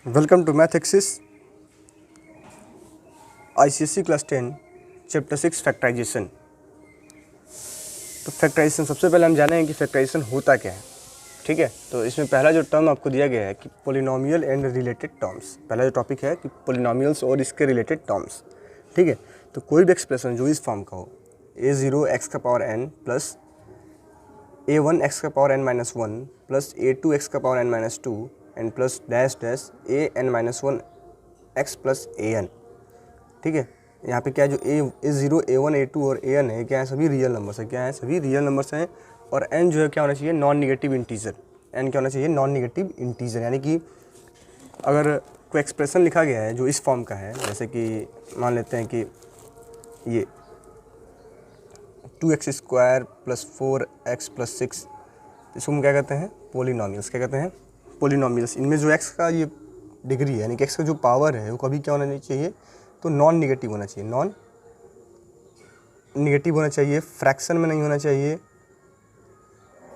Welcome to math axis ICSE class 10 chapter 6 factorisation. तो factorisation सबसे पहले हम जानेंगे कि फैक्टराइजेशन होता क्या है। ठीक है, तो इसमें पहला जो टर्म आपको दिया गया है कि पोलिनोमियल एंड रिलेटेड टर्म्स। पहला जो टॉपिक है कि पोलिनोमियल्स और इसके रिलेटेड टर्म्स। ठीक है, तो कोई भी एक्सप्रेशन जो इस फॉर्म का हो a0 x का power n plus a1 x का power n minus 1 plus a2 x का power n minus 2 and plus dash dash an minus 1 x plus an। ठीक है, यहाँ पे क्या है, जो a0 a1 a2 और an है, क्या है, सभी रियल नंबर्स है। क्या है, सभी रियल नंबर्स हैं। और n जो है क्या होना चाहिए, नॉन निगेटिव इंटीजर। n क्या होना चाहिए, नॉन निगेटिव इंटीजर। यानी कि अगर कोई एक्सप्रेशन लिखा गया है जो इस फॉर्म का है, जैसे कि मान लेते हैं कि ये 2x square plus 4x plus 6, इसको हम क्या कहते हैं, पोलिनोमियल्स। क्या कहते हैं, पोलिनोमियल्स। इनमें जो x का ये डिग्री है, यानी कि x का जो पावर है, वो कभी क्या होना नहीं चाहिए, तो नॉन निगेटिव होना चाहिए। नॉन निगेटिव होना चाहिए, फ्रैक्शन में नहीं होना चाहिए।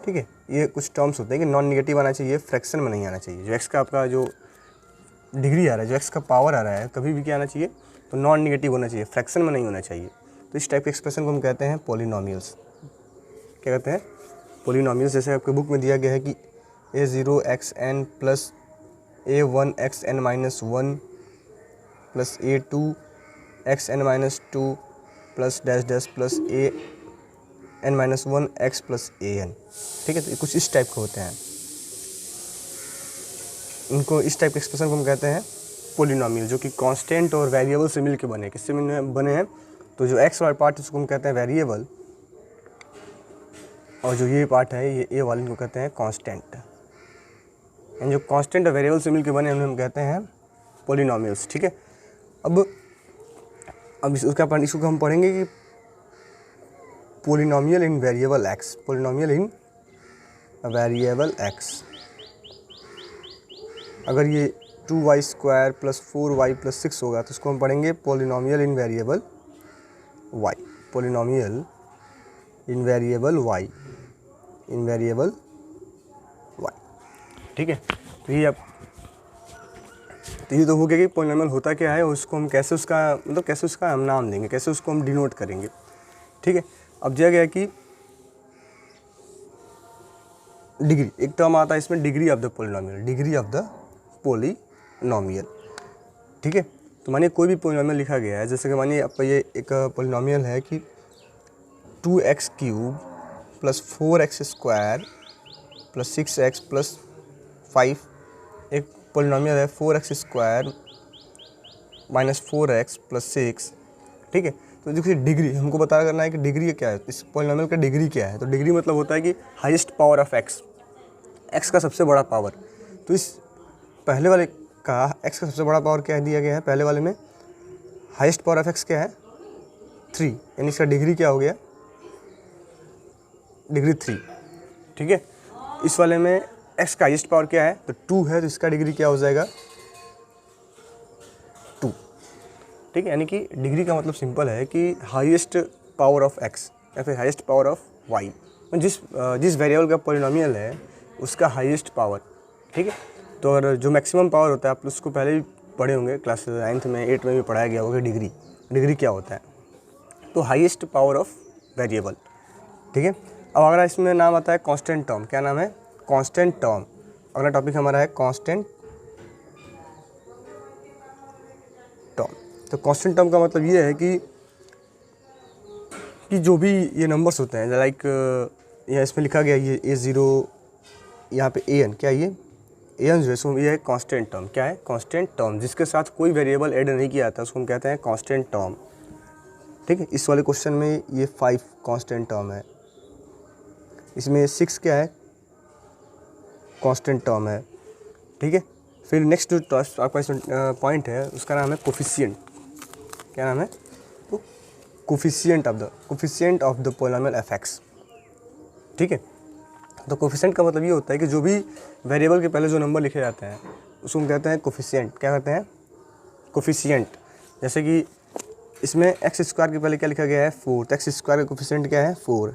ठीक है, ये कुछ टर्म्स होते हैं कि नॉन निगेटिव आना चाहिए, फ्रैक्शन में नहीं आना चाहिए। जो x का आपका जो डिग्री आ रहा है, जो x का पावर आ रहा है, कभी भी क्या आना चाहिए, तो नॉन निगेटिव होना चाहिए, फ्रैक्शन में नहीं होना चाहिए। तो इस टाइप के एक्सप्रेशन को हम कहते हैं पोलिनोमियल्स। क्या कहते हैं, पोलिनोमियल्स। जैसे आपके बुक में दिया गया है कि a0 xn plus a1 xn minus 1 plus a2 xn minus 2 plus dash dash plus an minus 1 x plus an। ठीक है, तो कुछ इस टाइप के होते हैं। इनको इस टाइप के एक्सप्रेशन को हम कहते हैं पोलिनोमियल, जो कि कांस्टेंट और वेरिएबल से मिलके बने। किससे बने हैं, तो जो x वाला पार्ट उसको हम कहते हैं वेरिएबल, और जो ये पार्ट है, ये a वाले को कहते हैं कांस्टेंट। जो कांस्टेंट और वेरिएबल से मिलके बने, उन्हें हम कहते हैं पोलिनोमियल्स। ठीक है, अब इसको हम पढ़ेंगे कि पोलिनोमियल इन वेरिएबल x। पोलिनोमियल इन वेरिएबल x, अगर ये 2y square plus 4y plus 6 होगा, तो इसको हम पढ़ेंगे पोलिनोमियल इन वेरिएबल y। पोलिनोमियल इन वेरिएबल y, इन वेरिएबल y। ठीक है, तो ये तो हो गया कि पोलिनोमियल होता क्या है, उसको हम कैसे उसका हम नाम देंगे, कैसे उसको हम डिनोट करेंगे। ठीक है, अब दिया गया कि डिग्री, एक टर्म आता है इसमें, degree of the polynomial, degree of the polynomial. ठीक है, तो मानिए कोई भी पोलिनोमियल लिखा गया है, जैसे कि मानिए आपका ये एक पोलिनोमियल है कि 2x cube plus 4x square plus 6x plus 5। एक पोलिनोमियल है 4x square minus 4x plus 6। ठीक है, तो देखिए डिग्री हमको पता करना है कि डिग्री क्या है, इस पोलिनोमियल का डिग्री क्या है। तो डिग्री मतलब होता है कि हाईएस्ट पावर ऑफ x का सबसे बड़ा पावर। तो इस पहले वाले का x का सबसे बड़ा पावर क्या दिया गया है, पहले वाले में हाईएस्ट पावर ऑफ x क्या है, 3, यानी इसका डिग्री क्या हो गया, डिग्री 3। ठीक है, इस वाले में x का हाईएस्ट पावर क्या है, तो 2 है, तो इसका डिग्री क्या हो जाएगा, 2। ठीक है, यानी कि डिग्री का मतलब सिंपल है कि हाईएस्ट पावर ऑफ x या फिर हाईएस्ट पावर ऑफ y। जिस वेरिएबल का पोलिनोमियल है उसका हाईएस्ट पावर। ठीक है, तो और जो मैक्सिमम पावर होता है, आप उसको पहले भी पढ़े होंगे, क्लास 9th में 8 में भी पढ़ाया गया होगा। डिग्री क्या होता है, तो हाईएस्ट पावर ऑफ वेरिएबल। ठीक है, अब अगला इसमें नाम आता है कांस्टेंट टर्म। क्या नाम है, कांस्टेंट टर्म। अगला टॉपिक हमारा है कांस्टेंट टर्म। तो कांस्टेंट टर्म का मतलब ये है कि जो भी ये नंबर्स होते हैं, लाइक यहाँ इसमें लिखा गया ये a0, यहाँ पे an, क्या ये an जो है सो ये है कांस्टेंट टर्म। क्या है, कांस्टेंट टर्म, जिसके साथ कोई वेरिएबल ऐड नहीं किया जाता, उसको हम कहते हैं कांस्टेंट टर्म। ठीक है, इस वाले क्वेश्चन में ये 5 कांस्टेंट टर्म है, इसमें 6 क्या है, कांस्टेंट टर्म है। ठीक है, फिर नेक्स्ट जो आपका इसमें पॉइंट है, उसका नाम है कोफिशिएंट। क्या नाम है, तो coefficient of the polynomial f(x). ठीक है, तो कोफिशिएंट का मतलब ये होता है कि जो भी वेरिएबल के पहले जो नंबर लिखे जाते हैं उसको हम कहते हैं कोफिशिएंट। क्या कहते हैं, कोफिशिएंट। जैसे कि इसमें x स्क्वायर के पहले क्या लिखा गया है, 4, तो x स्क्वायर का कोफिशिएंट क्या है, 4।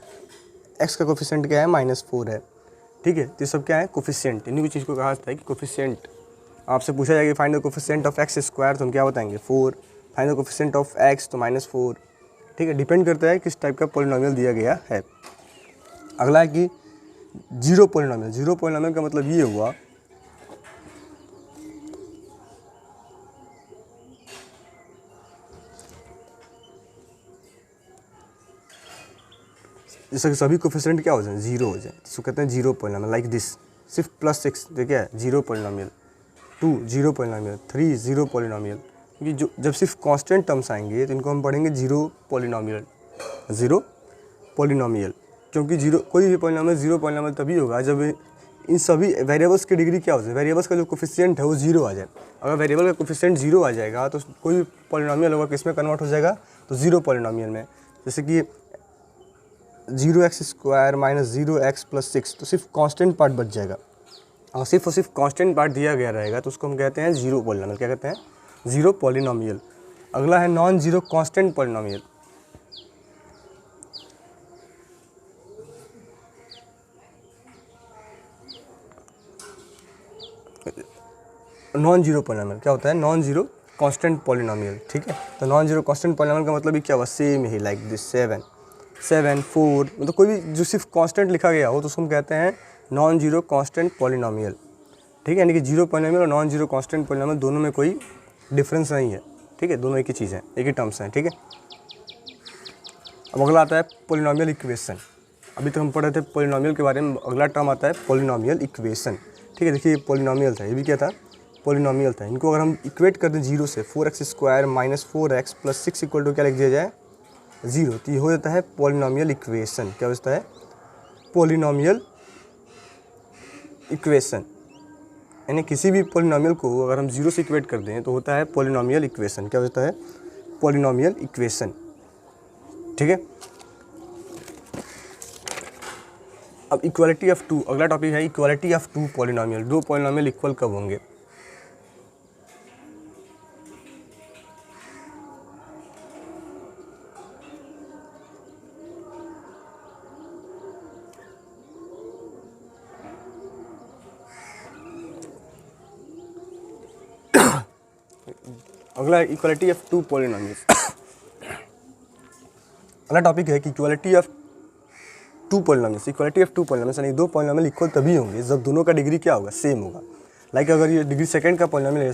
x का कोफिशिएंट क्या है, -4 है। ठीक है, तो ये सब क्या है, कोफिशिएंट। इन्हीं की चीज़ को कहा जाता है कि कोफिशिएंट आपसे पूछा जाएगा find the coefficient of x square, तो हम क्या बताएंगे 4। Find the coefficient of x तो -4। ठीक है, डिपेंड करता है किस टाइप का पॉलिनोमियल दिया गया है। अगला है कि जीरो पॉलिनोमियल। जीरो पॉलिनोमियल का मतलब ये हुआ जैसे कि सभी कोफिशिएंट क्या हो जाए, जीरो हो जाए, इसको कहते हैं जीरो पॉलिनोमियल। लाइक दिस, सिर्फ +6 देखिए है zero polynomial, 2 zero polynomial, 3 zero polynomial. क्योंकि जो जब सिर्फ कांस्टेंट टर्म्स आएंगे तो इनको हम पढ़ेंगे जीरो पॉलिनोमियल। जीरो पॉलिनोमियल, क्योंकि जीरो कोई भी पॉलिनोमियल जीरो पॉलिनोमियल तभी होगा जब इन सभी वेरिएबल्स की डिग्री क्या हो जाए, वेरिएबल्स का जो कोफिशिएंट है वो जीरो आ जाए। अगर वेरिएबल का कोफिशिएंट जीरो आ जाएगा तो कोई भी पॉलिनोमियल होगा किस में कन्वर्ट हो जाएगा, तो जीरो पॉलिनोमियल में। जैसे कि 0x² - 0x + 6, तो सिर्फ कांस्टेंट पार्ट बच जाएगा। और सिर्फ कांस्टेंट पार्ट दिया गया रहेगा तो उसको हम कहते हैं जीरो पॉलिनोमियल। क्या कहते हैं, जीरो पॉलिनोमियल। अगला है non zero constant polynomial. Non zero polynomial क्या होता है, नॉन जीरो कांस्टेंट पॉलिनोमियल। ठीक है, तो नॉन जीरो कांस्टेंट पॉलिनोमियल का मतलब ही क्या हुआ, सेम ही लाइक दिस 7 4, मतलब कोई भी जो सिर्फ कांस्टेंट लिखा गया हो तो उसको हम कहते हैं नॉन जीरो कांस्टेंट पॉलिनोमियल। ठीक है, यानी कि जीरो पॉलिनोमियल और नॉन जीरो कांस्टेंट पॉलिनोमियल दोनों में कोई डिफरेंस नहीं है। ठीक है, दोनों एक ही चीज़ है, एक ही टर्म्स हैं। ठीक है, अब अगला आता है पॉलिनोमियल इक्वेशन। अभी तक हम पढ़ रहे थे पॉलिनोमियल के बारे में, अगला टर्म आता है पॉलिनोमियल इक्वेशन। ठीक है, देखिए ये पॉलिनोमियल था, ये भी क्या था, पॉलिनोमियल था। इनको अगर हम इक्वेट कर दें जीरो से, 4x² - 4x + 6 = क्या लिख दिया जाए, 0, तो ये हो जाता है पॉलिनोमियल इक्वेशन। क्या हो जाता है, पॉलिनोमियल इक्वेशन। यानी किसी भी पॉलिनोमियल को अगर हम जीरो से इक्वेट कर दें तो होता है पॉलिनोमियल इक्वेशन। क्या होता है, पॉलिनोमियल इक्वेशन। ठीक है, अब इक्वालिटी ऑफ टू, अगला टॉपिक है इक्वालिटी ऑफ टू पॉलिनोमियल। दो पॉलिनोमियल इक्वल कब होंगे। अगला इक्वालिटी ऑफ टू पॉलिनोमियल्स। अगला टॉपिक है कि equality of two polynomials. Equality of two polynomials यानी दो पॉलिनोमियल इक्वल तभी होंगे जब दोनों का डिग्री क्या होगा, सेम होगा। लाइक अगर ये डिग्री सेकंड का पॉलिनोमियल है,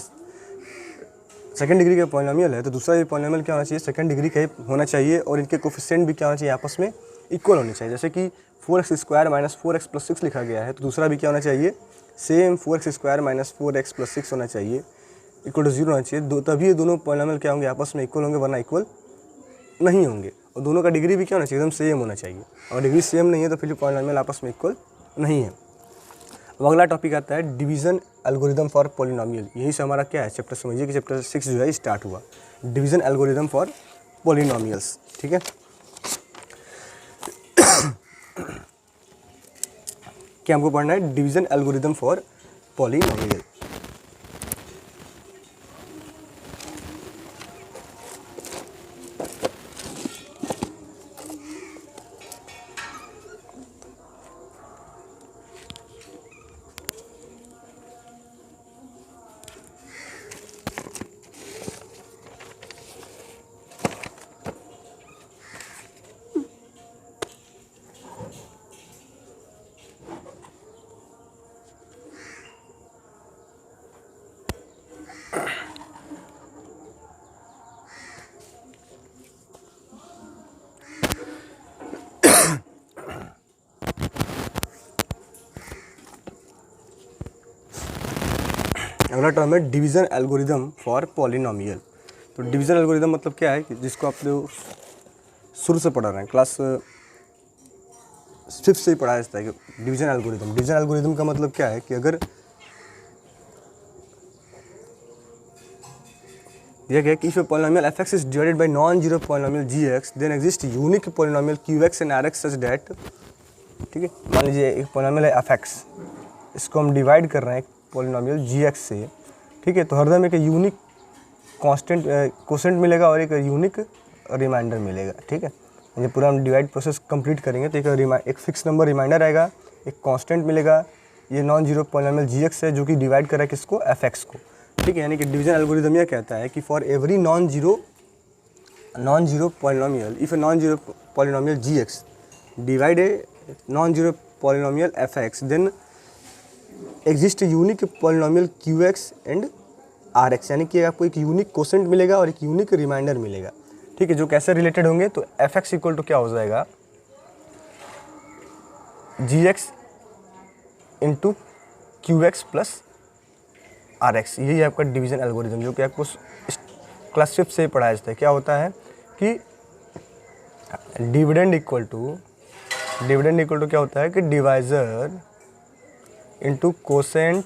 सेकंड डिग्री का पॉलिनोमियल है, तो दूसरा ये पॉलिनोमियल क्या होना चाहिए, सेकंड डिग्री का होना चाहिए और इनके कोफिशिएंट भी क्या होना चाहिए, आपस में इक्वल होने चाहिए। जैसे कि 4x² - 4x + 6 लिखा गया है, तो दूसरा भी क्या होना चाहिए, सेम 4x² - 4x + 6 होना चाहिए, इक्वल टू 0 होना चाहिए। तभी ये दोनों पॉलिनोमियल क्या होंगे, आपस में इक्वल होंगे, वरना इक्वल नहीं होंगे। और दोनों का डिग्री भी क्या होना चाहिए, एकदम सेम होना चाहिए। अगर डिग्री सेम नहीं है तो फिर पॉलिनोमियल आपस में इक्वल नहीं है। अब अगला टॉपिक आता है डिवीजन एल्गोरिदम फॉर पॉलिनोमियल। यही से हमारा क्या है, चैप्टर समझिए कि चैप्टर 6 जो है स्टार्ट हुआ, डिवीजन एल्गोरिदम फॉर पॉलिनोमियल्स। ठीक है, क्या हमको पढ़ना है, डिवीजन एल्गोरिदम फॉर पॉलिनोमियल। अगला टर्म है डिवीजन एल्गोरिदम फॉर पॉलिनोमियल। तो डिवीजन एल्गोरिदम मतलब क्या है कि जिसको आप लोग शुरू से पढ़ा रहे हैं, क्लास 5th से ही पढ़ा जाता है कि डिवीजन एल्गोरिदम। डिवीजन एल्गोरिदम का मतलब क्या है कि अगर दिया गया कि if a polynomial f(x) is divided by non zero polynomial g(x), then exist unique polynomial q(x) and r(x) such that, ठीक है, मान लीजिए एक पॉलिनोमियल है f(x), इसको हम डिवाइड कर रहे हैं पॉलिनोमियल g(x) से। ठीक है, तो हरदम एक यूनिक कांस्टेंट कोसेंट मिलेगा और एक यूनिक रिमाइंडर मिलेगा। ठीक है, ये पूरा हम डिवाइड प्रोसेस कंप्लीट करेंगे तो एक फिक्स नंबर रिमाइंडर आएगा, एक कांस्टेंट मिलेगा, ये नॉन जीरो पॉलिनोमियल gx है जो कि डिवाइड कर रहा है किसको, fx को, ठीक है। यानी कि डिवीजन एल्गोरिदम यह कहता है कि for every non zero polynomial, if a non zero polynomial gx divide a non zero polynomial fx, then exist unique polynomial qx and rx, यानी कि आपको एक यूनिक कोसेंट मिलेगा और एक यूनिक रिमाइंडर मिलेगा, ठीक है, जो कैसे रिलेटेड होंगे। तो fx इक्वल टू क्या हो जाएगा, gx into qx plus rx। यही है आपका डिवीजन एल्गोरिदम जो कि आपको क्लास 5 से पढ़ाया जाता है। क्या होता है कि डिविडेंड इक्वल टू क्या होता है कि divisor into quotient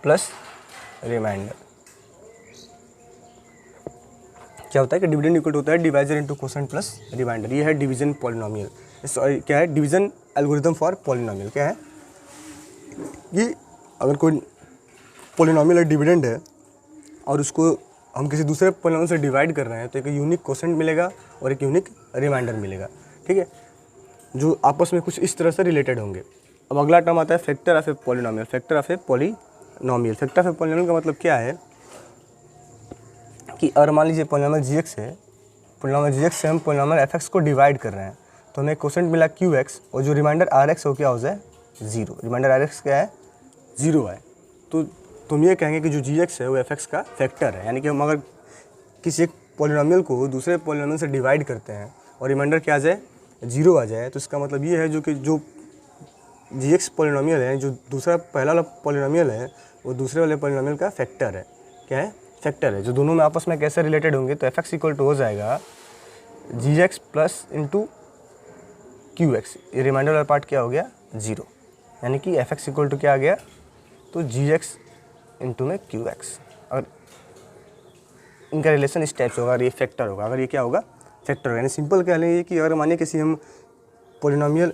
plus remainder. क्या होता है कि डिविडेंड इक्वल होता है divisor into quotient plus remainder. ये है डिवीजन पॉलिनोमियल, सॉरी क्या है, डिवीजन एल्गोरिदम फॉर पॉलिनोमियल। क्या है कि अगर कोई पॉलिनोमियल है, डिविडेंड है, और उसको हम किसी दूसरे पॉलिनोमियल से डिवाइड कर रहे हैं, तो एक यूनिक कोसेंट मिलेगा और एक यूनिक रिमाइंडर मिलेगा, ठीक है, जो आपस में कुछ इस तरह से रिलेटेड होंगे। अब अगला टर्म आता है factor of a polynomial. Factor of a polynomial का मतलब क्या है कि अगर मान लीजिए पॉलिनोमियल gx है, पॉलिनोमियल gx से हम पॉलिनोमियल fx को डिवाइड कर रहे हैं, तो हमें कोसेंट मिला qx और जो रिमाइंडर rx हो क्या हो जाए, 0। रिमाइंडर rx क्या है, 0 है। तो तुम ये कहेंगे कि जो gx है वो fx का फैक्टर है, यानी कि हम अगर किसी एक पॉलिनोमियल को दूसरे पॉलिनोमियल से डिवाइड करते हैं और रिमाइंडर क्या आ जाए, 0 आ जाए, तो इसका मतलब ये है जो gx पॉलिनोमियल है, जो दूसरा पहला वाला पॉलिनोमियल है, वो दूसरे वाले पॉलिनोमियल का फैक्टर है। क्या है, फैक्टर है, जो दोनों में आपस में कैसे रिलेटेड होंगे। तो fx इक्वल टू हो जाएगा gx प्लस इंटू qx, ये रिमाइंडर वाला पार्ट क्या हो गया, 0, यानी कि fx इक्वल टू क्या आ गया, तो gx इंटू में qx। और इनका रिलेशन इस टाइप से होगा, अगर ये फैक्टर होगा, अगर ये क्या होगा, फैक्टर होगा। यानी सिंपल कह लेंगे कि अगर मानिए किसी हम polynomial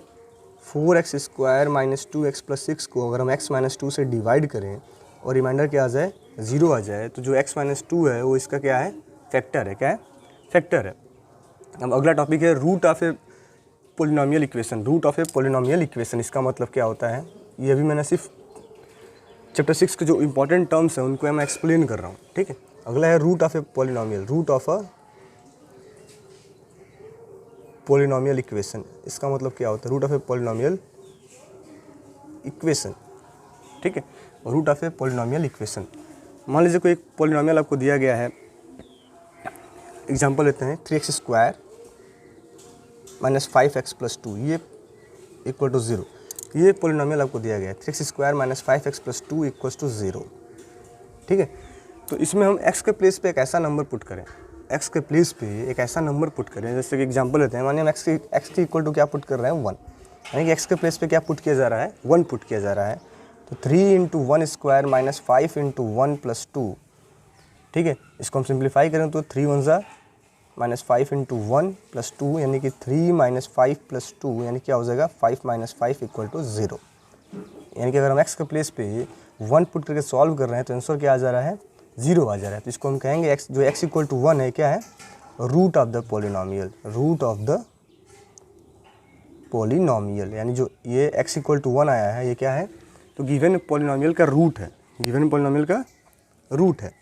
4x square minus 2x plus 6 को अगर हम x माइनस 2 से डिवाइड करें और रिमाइंडर क्या आ जाए, 0 आ जाए, तो जो x माइनस 2 है वो इसका क्या है, फैक्टर है। क्या है, फैक्टर है। अब अगला टॉपिक है root of a polynomial equation. Root of a polynomial equation, इसका मतलब क्या होता है, ये अभी मैंने सिर्फ चैप्टर 6 के जो इंपॉर्टेंट टर्म्स हैं उनको मैं एक्सप्लेन कर रहा हूँ, ठीक है। अगला है root of a polynomial, root of a polynomial equation. इसका मतलब क्या होता है, root of a polynomial equation, ठीक है। Root of a polynomial equation, मान लीजिए कोई एक पॉलिनोमियल आपको दिया गया है, एग्जांपल लेते हैं 3x square minus 5x plus 2, ये इक्वल टू 0। ये पॉलिनोमियल आपको दिया गया है 3x square minus 5x plus 2 equal to 0, ठीक है। तो इसमें हम x के प्लेस पे एक ऐसा नंबर पुट करें, x के प्लेस पे एक ऐसा नंबर पुट करें, जैसे कि एग्जांपल लेते हैं, मानिए हम x के इक्वल टू क्या पुट कर रहे हैं, 1, यानी कि x के प्लेस पे क्या पुट किया जा रहा है, 1 पुट किया जा रहा है। तो 3 into 1 square minus 5 into 1 plus 2, ठीक है। इसको हम सिंप्लीफाई करें तो 3 1 ज़ा माइनस 5 इंटू 1 प्लस 2, यानी कि 3 माइनस 5 प्लस 2, यानी क्या हो जाएगा, 5 माइनस 5 इक्वल टू 0। यानी कि अगर हम x के प्लेस पे 1 पुट करके सॉल्व कर रहे हैं तो आंसर क्या आ जा रहा है, 0 आ जा रहा है। तो इसको हम कहेंगे x, जो x इक्वल टू 1 है, क्या है, root of the polynomial, root of the polynomial. यानी जो ये x इक्वल टू 1 आया है, ये क्या है, तो गिवन पॉलिनोमियल का रूट है, गिवन पॉलिनोमियल का रूट है,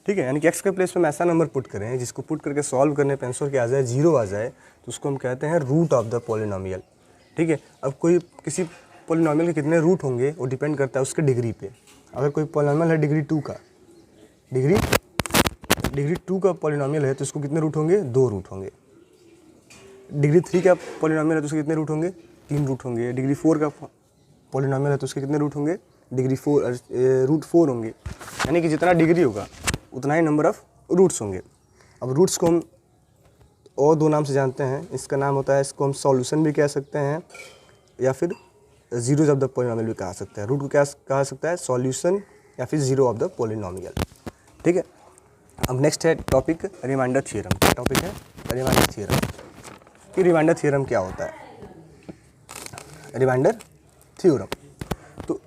ठीक है। यानी कि x के प्लेस पे हम ऐसा नंबर पुट करें जिसको पुट करके सॉल्व करने पे आंसर क्या आ जाए, 0 आ जाए, तो उसको हम कहते हैं रूट ऑफ द पॉलिनोमियल, ठीक है। अब कोई किसी पॉलिनोमियल के कितने रूट होंगे वो डिपेंड करता है उसके डिग्री पे। अगर कोई पॉलिनोमियल है डिग्री 2 का, डिग्री 2 का पॉलिनोमियल है तो इसको कितने रूट होंगे, 2 रूट होंगे। डिग्री 3 का पॉलिनोमियल है तो उसके कितने रूट होंगे, 3 रूट होंगे। डिग्री 4 का पॉलिनोमियल है तो उसके कितने रूट होंगे, रूट 4 होंगे। यानी कि जितना डिग्री होगा उतना ही नंबर ऑफ रूट्स होंगे। अब रूट्स को हम और 2 नाम से जानते हैं, इसका नाम होता है, इसको हम सॉल्यूशन भी कह सकते हैं या फिर जीरोज ऑफ द पॉलिनोमियल भी कहा सकता है। रूट को क्या कहा सकता है, सॉल्यूशन या फिर जीरो ऑफ द पॉलिनोमियल, ठीक है। अब नेक्स्ट है टॉपिक रिमाइंडर थ्योरम। क्या टॉपिक है, रिमाइंडर थ्योरम। कि रिमाइंडर थ्योरम क्या होता है, रिमाइंडर थ्योरम तो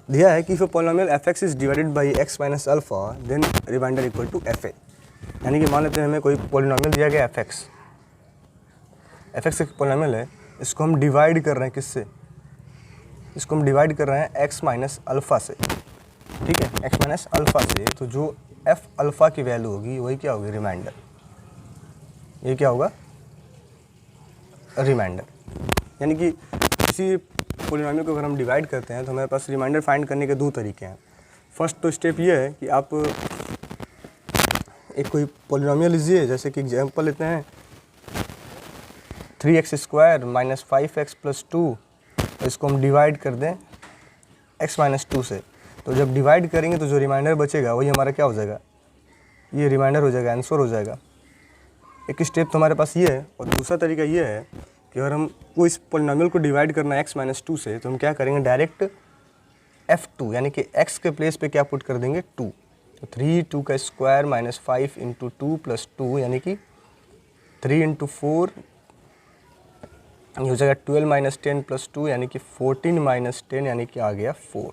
दिया है कि if a polynomial fx is divided by x minus alpha then remainder equal to fa। यानी कि मान लेते हैं हमें कोई पॉलिनोमियल दिया गया fx एक पॉलिनोमियल है, इसको हम डिवाइड कर रहे हैं किससे, इसको हम डिवाइड कर रहे हैं x माइनस अल्फ़ा से, ठीक है, x माइनस अल्फ़ा से। तो जो f अल्फ़ा की वैल्यू होगी वही क्या होगी, रिमाइंडर। ये क्या होगा, रिमाइंडर। यानी कि किसी पॉलिनॉमियल को अगर हम डिवाइड करते हैं तो हमारे पास रिमाइंडर फाइंड करने के दो तरीके हैं। फर्स्ट तो स्टेप ये है कि आप एक कोई पॉलिनॉमियल लीजिए, जैसे कि एग्जांपल लेते हैं 3x² माइनस 5x प्लस 2, इसको हम डिवाइड कर दें x माइनस 2 से। तो जब डिवाइड करेंगे तो जो रिमाइंडर बचेगा वही हमारा क्या हो जाएगा, ये रिमाइंडर हो जाएगा, आंसर हो जाएगा। एक स्टेप तो हमारे पास ये है। और दूसरा तरीका ये है कि अगर हम को इस पॉलिनॉमियल को डिवाइड करना है x माइनस 2 से, तो हम क्या करेंगे, डायरेक्ट f2 यानी कि x के प्लेस पे क्या पुट कर देंगे, 2। तो 3 2 का स्क्वायर माइनस 5 इंटू 2 प्लस 2 यानी कि 3 इंटू 4 ये हो जाएगा 12 माइनस 10 प्लस 2 यानी कि 14 माइनस 10 यानी कि आ गया 4,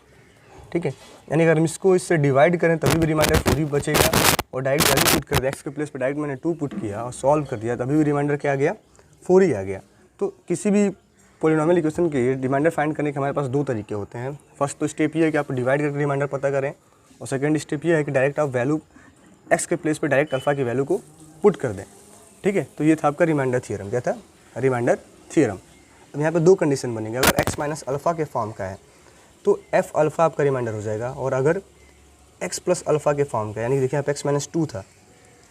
ठीक है। यानी अगर हम इसको इससे डिवाइड करें तभी भी रिमाइंडर 4 ही बचेगा, और डायरेक्ट वैल्यू पुट कर दिया x के प्लेस पे, डायरेक्ट मैंने 2 पुट किया और सॉल्व कर दिया, तभी भी रिमाइंडर क्या आ गया, 4 ही आ गया। तो किसी भी पॉलिनॉमियल इक्वेशन के रिमाइंडर फाइंड करने के हमारे पास दो तरीके होते हैं। फर्स्ट तो स्टेप ये है कि आप डिवाइड करके रिमाइंडर पता करें, और सेकंड स्टेप ये है कि डायरेक्ट आप वैल्यू x के प्लेस पे डायरेक्ट अल्फ़ा की वैल्यू को पुट कर दें, ठीक है। तो ये था आपका रिमाइंडर थ्योरम। क्या था, रिमाइंडर थ्योरम। अब यहाँ पे दो कंडीशन बनेंगे। अगर x माइनस अल्फ़ा के फॉर्म का है तो f अल्फ़ा आपका रिमाइंडर हो जाएगा, और अगर x प्लस अल्फ़ा के फॉर्म का, यानी देखिए यहाँ पे x माइनस 2 था,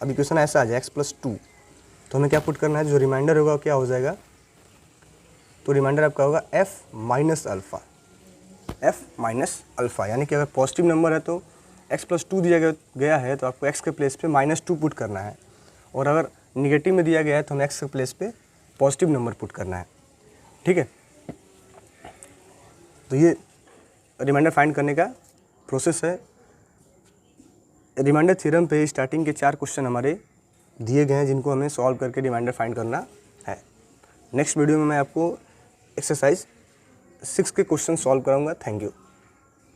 अब इक्वेशन ऐसा आ जाए x प्लस 2, तो हमें क्या पुट करना है, जो रिमाइंडर होगा क्या हो जाएगा, तो रिमाइंडर आपका होगा f minus alpha, f minus alpha. यानी कि अगर पॉजिटिव नंबर है तो x प्लस 2 दिया गया है तो आपको x के प्लेस पे माइनस 2 पुट करना है, और अगर निगेटिव में दिया गया है तो हमें x के प्लेस पे पॉजिटिव नंबर पुट करना है, ठीक है। तो ये रिमाइंडर फाइंड करने का प्रोसेस है। रिमाइंडर थ्योरम पे स्टार्टिंग के 4 क्वेश्चन हमारे दिए गए हैं, जिनको हमें सॉल्व करके रिमाइंडर फाइंड करना है। नेक्स्ट वीडियो में मैं आपको एक्सरसाइज 6 के क्वेश्चन सॉल्व कराऊंगा। Thank you.